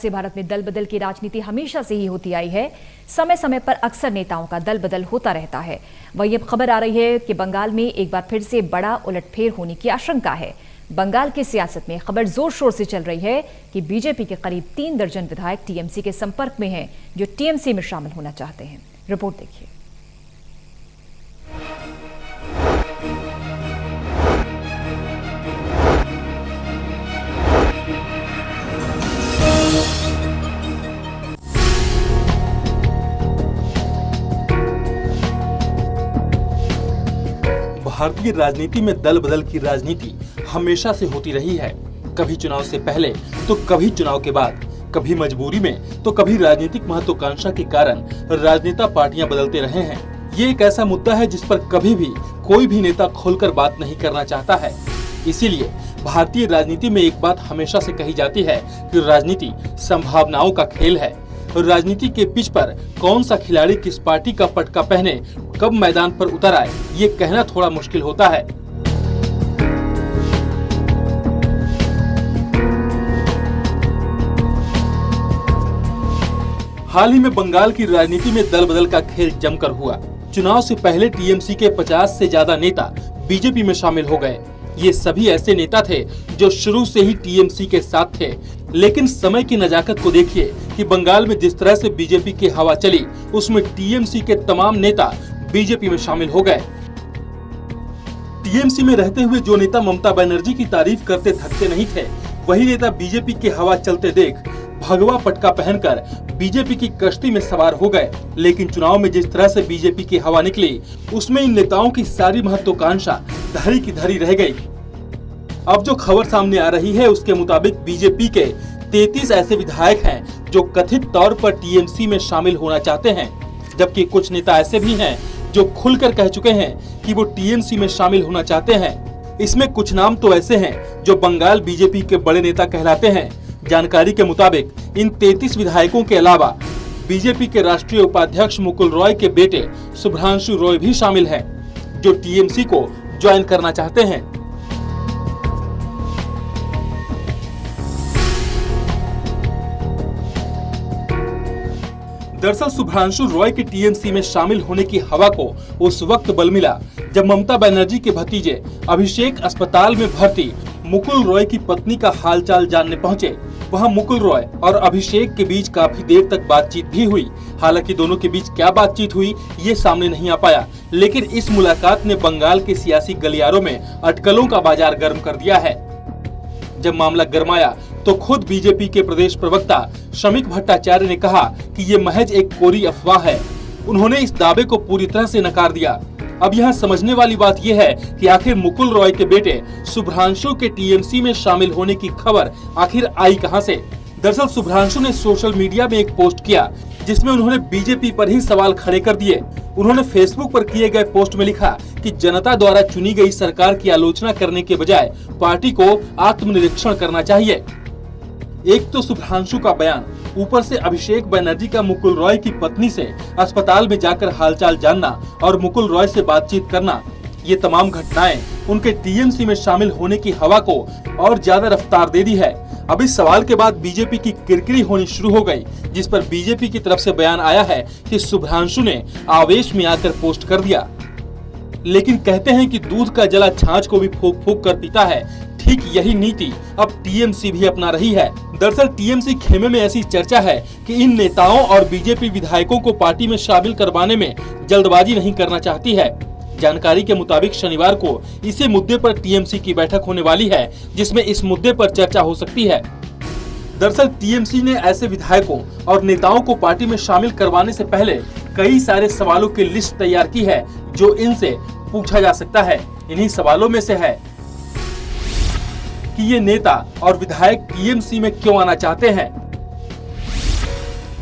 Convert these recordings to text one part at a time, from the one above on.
से भारत में दल बदल की राजनीति हमेशा से ही होती आई है। समय समय पर अक्सर नेताओं का दल बदल होता रहता है। वही अब खबर आ रही है कि बंगाल में एक बार फिर से बड़ा उलटफेर होने की आशंका है। बंगाल की सियासत में खबर जोर शोर से चल रही है कि बीजेपी के करीब 3 दर्जन विधायक टीएमसी के संपर्क में हैं, जो टीएमसी में शामिल होना चाहते हैं। रिपोर्ट देखिए। भारतीय राजनीति में दल बदल की राजनीति हमेशा से होती रही है। कभी चुनाव से पहले तो कभी चुनाव के बाद, कभी मजबूरी में तो कभी राजनीतिक महत्वाकांक्षा के कारण राजनेता पार्टियां बदलते रहे हैं। ये एक ऐसा मुद्दा है जिस पर कभी भी कोई भी नेता खुलकर बात नहीं करना चाहता है। इसीलिए भारतीय राजनीति में एक बात हमेशा से कही जाती है कि राजनीति संभावनाओं का खेल है। राजनीति के पिच पर कौन सा खिलाड़ी किस पार्टी का पटका पहने, कब मैदान पर उतर आए, ये कहना थोड़ा मुश्किल होता है। हाल ही में बंगाल की राजनीति में दल बदल का खेल जमकर हुआ। चुनाव से पहले टीएमसी के 50 से ज्यादा नेता बीजेपी में शामिल हो गए। ये सभी ऐसे नेता थे जो शुरू से ही टीएमसी के साथ थे। लेकिन समय की नजाकत को देखिए कि बंगाल में जिस तरह से बीजेपी की हवा चली, उसमें टीएमसी के तमाम नेता बीजेपी में शामिल हो गए। टीएमसी में रहते हुए जो नेता ममता बनर्जी की तारीफ करते थकते नहीं थे, वही नेता बीजेपी की हवा चलते देख भगवा पटका पहनकर बीजेपी की कश्ती में सवार हो गए। लेकिन चुनाव में जिस तरह से बीजेपी की हवा निकली, उसमें इन नेताओं की सारी महत्वाकांक्षा धरी की धरी रह गई। अब जो खबर सामने आ रही है, उसके मुताबिक बीजेपी के 33 ऐसे विधायक हैं जो कथित तौर पर टीएमसी में शामिल होना चाहते हैं, जबकि कुछ नेता ऐसे भी हैं जो खुलकर कह चुके हैं कि वो टीएमसी में शामिल होना चाहते हैं। इसमें कुछ नाम तो ऐसे हैं जो बंगाल बीजेपी के बड़े नेता कहलाते हैं। जानकारी के मुताबिक इन 33 विधायकों के अलावा बीजेपी के राष्ट्रीय उपाध्यक्ष मुकुल रॉय के बेटे शुभ्रांशु रॉय भी शामिल हैं, जो टीएमसी को ज्वाइन करना चाहते हैं। दरअसल शुभ्रांशु रॉय के टीएमसी में शामिल होने की हवा को उस वक्त बल मिला जब ममता बनर्जी के भतीजे अभिषेक अस्पताल में भर्ती मुकुल रॉय की पत्नी का हालचाल जानने पहुंचे। वहां मुकुल रॉय और अभिषेक के बीच काफी देर तक बातचीत भी हुई। हालांकि दोनों के बीच क्या बातचीत हुई ये सामने नहीं आ पाया, लेकिन इस मुलाकात ने बंगाल के सियासी गलियारों में अटकलों का बाजार गर्म कर दिया है। जब मामला गर्माया तो खुद बीजेपी के प्रदेश प्रवक्ता शमिक भट्टाचार्य ने कहा कि ये महज एक कोरी अफवाह है। उन्होंने इस दावे को पूरी तरह से नकार दिया। अब यहाँ समझने वाली बात यह है कि आखिर मुकुल रॉय के बेटे शुभ्रांशु के टीएमसी में शामिल होने की खबर आखिर आई कहां से। दरअसल शुभ्रांशु ने सोशल मीडिया में एक पोस्ट किया जिसमें उन्होंने बीजेपी पर ही सवाल खड़े कर दिए। उन्होंने फेसबुक पर किए गए पोस्ट में लिखा कि जनता द्वारा चुनी गई सरकार की आलोचना करने के बजाय पार्टी को आत्मनिरीक्षण करना चाहिए। एक तो शुभ्रांशु का बयान, ऊपर से अभिषेक बनर्जी का मुकुल रॉय की पत्नी से अस्पताल में जाकर हालचाल जानना और मुकुल रॉय से बातचीत करना, ये तमाम घटनाएं उनके टीएमसी में शामिल होने की हवा को और ज्यादा रफ्तार दे दी है। अब इस सवाल के बाद बीजेपी की किरकिरी होनी शुरू हो गई, जिस पर बीजेपी की तरफ से बयान आया है कि शुभ्रांशु ने आवेश में आकर पोस्ट कर दिया। लेकिन कहते हैं कि दूध का जला छाछ को भी फूंक फूंक कर पीता है। ठीक यही नीति अब टीएमसी भी अपना रही है। दरअसल टीएमसी खेमे में ऐसी चर्चा है कि इन नेताओं और बीजेपी विधायकों को पार्टी में शामिल करवाने में जल्दबाजी नहीं करना चाहती है। जानकारी के मुताबिक शनिवार को इसी मुद्दे पर टीएमसी की बैठक होने वाली है, जिसमें इस मुद्दे पर चर्चा हो सकती है। दरअसल टीएमसी ने ऐसे विधायकों और नेताओं को पार्टी में शामिल करवाने से पहले कई सारे सवालों की लिस्ट तैयार की है जो इनसे पूछा जा सकता है। इन्हीं सवालों में से है कि ये नेता और विधायक टीएमसी में क्यों आना चाहते हैं,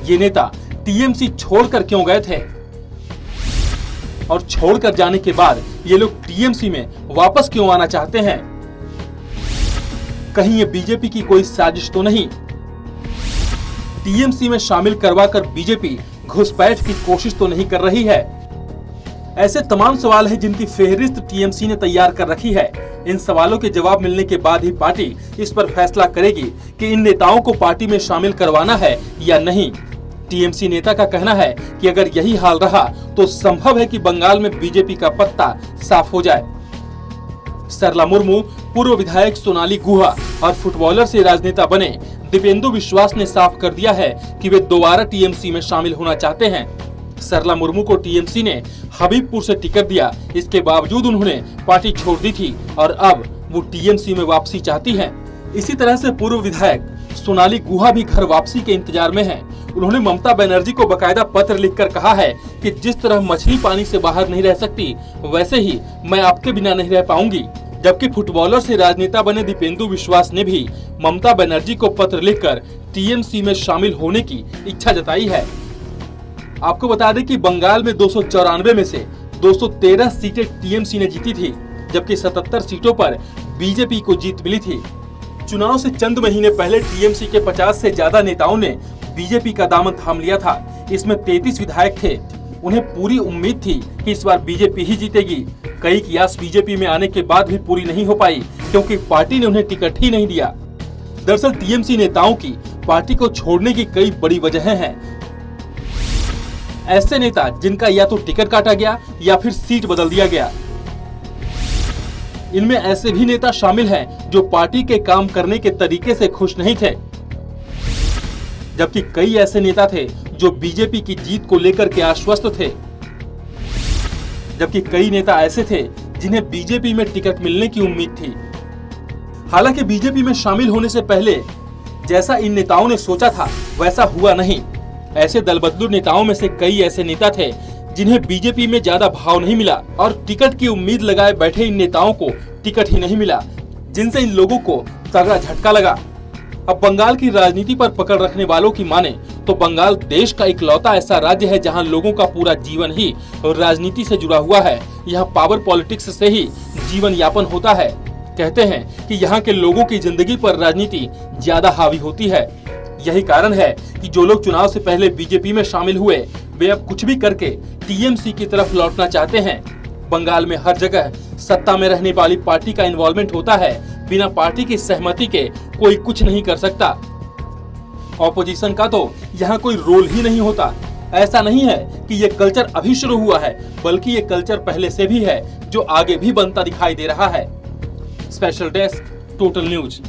ये नेता टीएमसी छोड़कर क्यों गए थे, और छोड़कर जाने के बाद ये लोग टीएमसी में वापस क्यों आना चाहते हैं। कहीं ये बीजेपी की कोई साजिश तो नहीं। टीएमसी में शामिल करवाकर बीजेपी घुसपैठ की कोशिश तो नहीं कर रही है। ऐसे तमाम सवाल हैं जिनकी फेहरिस्त टीएमसी ने तैयार कर रखी है। इन सवालों के जवाब मिलने के बाद ही पार्टी इस पर फैसला करेगी कि इन नेताओं को पार्टी में शामिल करवाना है या नहीं। टीएमसी नेता का कहना है कि अगर यही हाल रहा तो संभव है कि बंगाल में बीजेपी का पत्ता साफ हो जाए। सरला मुर्मू, पूर्व विधायक सोनाली गुहा और फुटबॉलर से राजनेता बने दीपेंदु विश्वास ने साफ कर दिया है कि वे दोबारा टीएमसी में शामिल होना चाहते हैं। सरला मुर्मू को टीएमसी ने हबीबपुर से टिकट दिया, इसके बावजूद उन्होंने पार्टी छोड़ दी थी और अब वो टीएमसी में वापसी चाहती हैं। इसी तरह से पूर्व विधायक सोनाली गुहा भी घर वापसी के इंतजार में हैं। उन्होंने ममता बनर्जी को बकायदा पत्र लिखकर कहा है कि जिस तरह मछली पानी से बाहर नहीं रह सकती, वैसे ही मैं आपके बिना नहीं रह पाऊंगी। जबकि फुटबॉलर से राजनेता बने दीपेंदु विश्वास ने भी ममता बनर्जी को पत्र लिखकर टीएमसी में शामिल होने की इच्छा जताई है। आपको बता दें कि बंगाल में 294 में से 213 सीटें टीएमसी ने जीती थी, जबकि 77 सीटों पर बीजेपी को जीत मिली थी। चुनाव से चंद महीने पहले टीएमसी के 50 से ज्यादा नेताओं ने बीजेपी का दामन थाम लिया था। इसमें 33 विधायक थे। उन्हें पूरी उम्मीद थी कि इस बार बीजेपी ही जीतेगी। कई की आस बीजेपी में आने के बाद भी पूरी नहीं हो पाई, क्योंकि पार्टी ने उन्हें टिकट ही नहीं दिया। दरअसल टीएमसी नेताओं की पार्टी को छोड़ने की कई बड़ी वजहें हैं। ऐसे नेता जिनका या तो टिकट काटा गया या फिर सीट बदल दिया गया। इनमें ऐसे भी नेता शामिल हैं जो पार्टी के काम करने के तरीके से खुश नहीं थे, जबकि कई ऐसे नेता थे जो बीजेपी की जीत को लेकर के आश्वस्त थे। जबकि कई नेता ऐसे थे जिन्हें बीजेपी में टिकट मिलने की उम्मीद थी। हालांकि बीजेपी में शामिल होने से पहले जैसा इन नेताओं ने सोचा था वैसा हुआ नहीं। ऐसे दलबदलू नेताओं में से कई ऐसे नेता थे जिन्हें बीजेपी में ज्यादा भाव नहीं मिला और टिकट की उम्मीद लगाए बैठे इन नेताओं को टिकट ही नहीं मिला, जिनसे इन लोगों को तगड़ा झटका लगा। अब बंगाल की राजनीति पर पकड़ रखने वालों की माने तो बंगाल देश का इकलौता ऐसा राज्य है जहां लोगों का पूरा जीवन ही राजनीति से जुड़ा हुआ है। यहाँ पावर पॉलिटिक्स से ही जीवन यापन होता है। कहते हैं कि यहाँ के लोगों की जिंदगी पर राजनीति ज्यादा हावी होती है। यही कारण है कि जो लोग चुनाव से पहले बीजेपी में शामिल हुए वे अब कुछ भी करके टीएमसी की तरफ लौटना चाहते हैं। बंगाल में हर जगह सत्ता में रहने वाली पार्टी का इन्वॉल्वमेंट होता है। बिना पार्टी की सहमति के कोई कुछ नहीं कर सकता। ऑपोजिशन का तो यहाँ कोई रोल ही नहीं होता। ऐसा नहीं है कि ये कल्चर अभी शुरू हुआ है, बल्कि ये कल्चर पहले से भी है जो आगे भी बनता दिखाई दे रहा है। Special desk, total news.